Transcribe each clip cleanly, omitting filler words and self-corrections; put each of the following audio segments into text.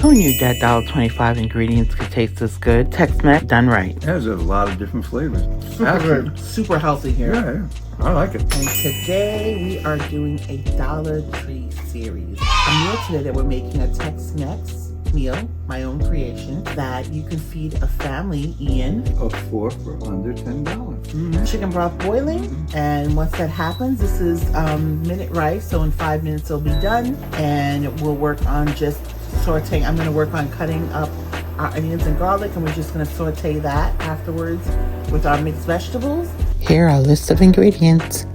Who knew that $1.25 ingredients could taste this good? Tex-Mex done right. It has a lot of different flavors. Super healthy here. Yeah, I like it. And today we are doing a Dollar Tree series. A meal today that we're making a Tex-Mex meal, my own creation, that you can feed a family in. Of 4 for under $10. Chicken broth boiling, and once that happens, this is minute rice, so in 5 minutes it'll be done, and we'll work on just sauteing. I'm going to work on cutting up our onions and garlic, and we're just going to saute that afterwards with our mixed vegetables. Here are a list of ingredients.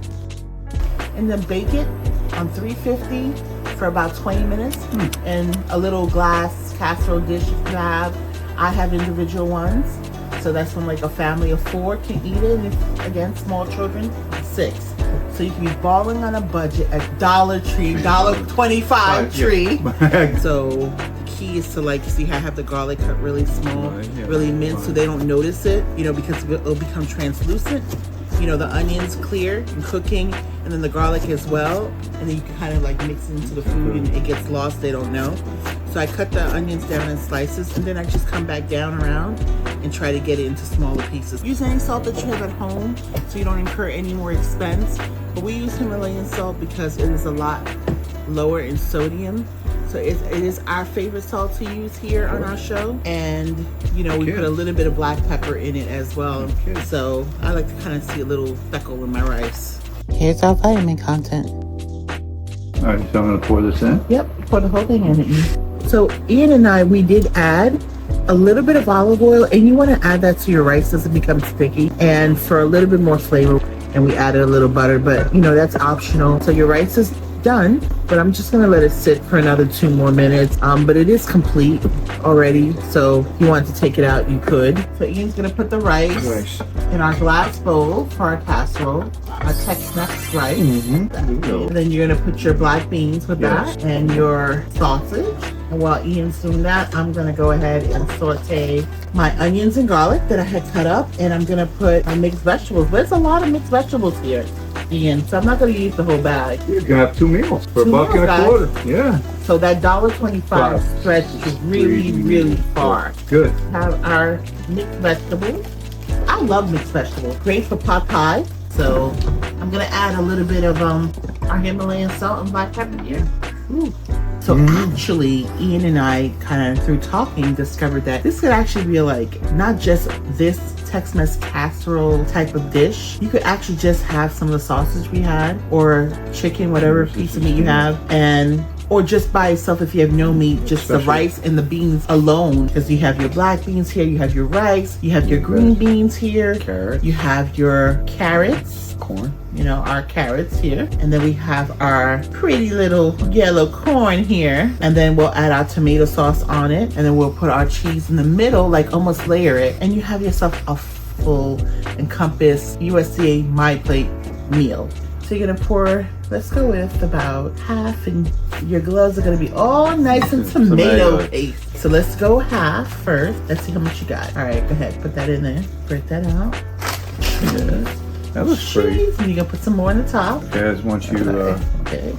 And then bake it on 350 for about 20 minutes in a little glass casserole dish if you have. I have individual ones, so that's when like a family of 4 can eat it, and if, again, small children, 6. So you can be balling on a budget at Dollar Tree, $1.25 tree. So the key is to, like, see how I have the garlic cut really small, really minced, so they don't notice it, you know, because it'll become translucent. You know, the onions clear and cooking, and then the garlic as well, and then you can kind of like mix it into the food and it gets lost, they don't know. So I cut the onions down in slices, and then I just come back down around and try to get it into smaller pieces. Use any salt that you have at home so you don't incur any more expense, but we use Himalayan salt because it is a lot lower in sodium. So it is our favorite salt to use here on our show. And, you know, we put a little bit of black pepper in it as well. So I like to kind of see a little speckle in my rice. Here's our vitamin content. All right, so I'm going to pour this in. Yep, pour the whole thing in. So Ian and I, we did add a little bit of olive oil, and you want to add that to your rice as it becomes sticky, and for a little bit more flavor. And we added a little butter, but you know, that's optional. So your rice is done, but I'm just gonna let it sit for another 2 more minutes. But it is complete already, so if you want to take it out, you could. So Ian's gonna put the rice in our glass bowl for our casserole, our Tex-Mex rice. And then you're gonna put your black beans with that and your sausage. And while Ian's doing that, I'm gonna go ahead and saute my onions and garlic that I had cut up, and I'm gonna put my mixed vegetables. There's a lot of mixed vegetables here, Ian, so I'm not gonna use the whole bag. You can have 2 meals for $1.25. Yeah. So that $1.25 stretches really far. Good. Have our mixed vegetables. I love mixed vegetables. Great for pot pie. So I'm gonna add a little bit of our Himalayan salt and black pepper here. So actually, Ian and I kind of, through talking, discovered that this could actually be like not just this Tex-Mex casserole type of dish. You could actually just have some of the sausage we had, or chicken, whatever piece of meat you have, and or just by itself if you have no meat, just the rice and the beans alone, because you have your black beans here, you have your rice, you have your green beans here, carrots, you have your carrots, corn, you know, our carrots here, and then we have our pretty little yellow corn here, and then we'll add our tomato sauce on it, and then we'll put our cheese in the middle, like almost layer it, and you have yourself a full encompass USDA My Plate meal. So you're gonna pour, let's go with about half, and your gloves are gonna be all nice and tomato paste. So let's go half first. Let's see how much you got. All right, go ahead, put that in there. Break that out. Yeah. That looks pretty. And you're gonna put some more on the top. Yes, once you okay.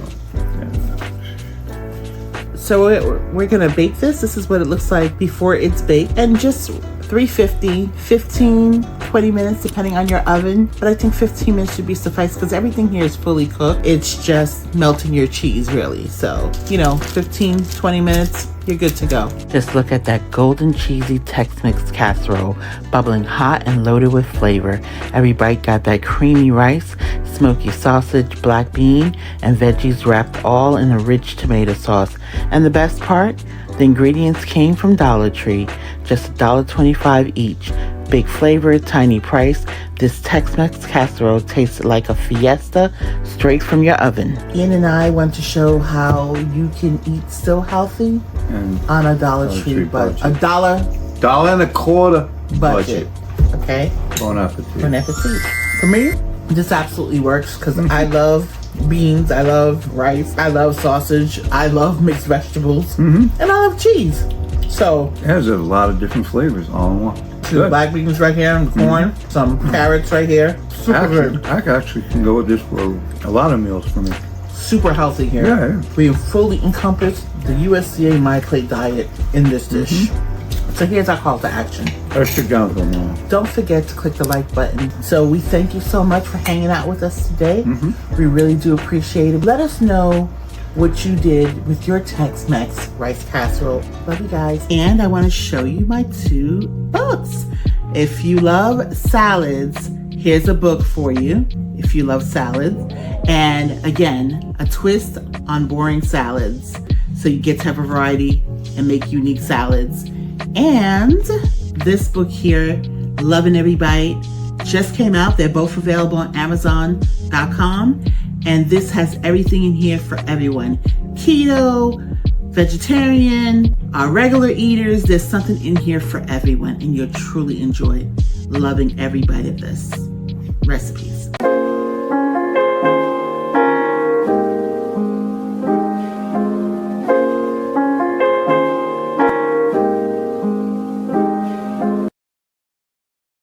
So we're gonna bake this. This is what it looks like before it's baked, and just 350, 15, 20 minutes depending on your oven, but I think 15 minutes should be suffice because everything here is fully cooked. It's just melting your cheese really. So, you know, 15, 20 minutes, you're good to go. Just look at that golden cheesy Tex-Mex casserole, bubbling hot and loaded with flavor. Every bite got that creamy rice, smoky sausage, black bean, and veggies wrapped all in a rich tomato sauce. And the best part? The ingredients came from Dollar Tree, just $1.25 each. Big flavor, tiny price. This Tex-Mex casserole tasted like a fiesta straight from your oven. Ian and I want to show how you can eat still healthy on a Dollar Tree budget. $1.25 budget. Okay? Bon appetit. Bon appetit. For me, this absolutely works because I love beans, I love rice, I love sausage, I love mixed vegetables, and I love cheese. So it has a lot of different flavors all in one. Two black beans right here, and corn, some carrots right here. Super good. I actually can go with this for a lot of meals for me. super healthy here. Yeah. We fully encompass the USDA My Plate diet in this dish. So here's our call to action. Extra counsel, Mom. Don't forget to click the like button. So we thank you so much for hanging out with us today. We really do appreciate it. Let us know what you did with your Tex-Mex rice casserole. Love you guys. And I want to show you my 2 books. If you love salads, here's a book for you. If you love salads. And again, a twist on boring salads. So you get to have a variety and make unique salads. And this book here, Loving Every Bite, just came out. They're both available on Amazon.com. And this has everything in here for everyone. Keto, vegetarian, regular eaters. There's something in here for everyone. And you'll truly enjoy loving every bite of this. Recipes.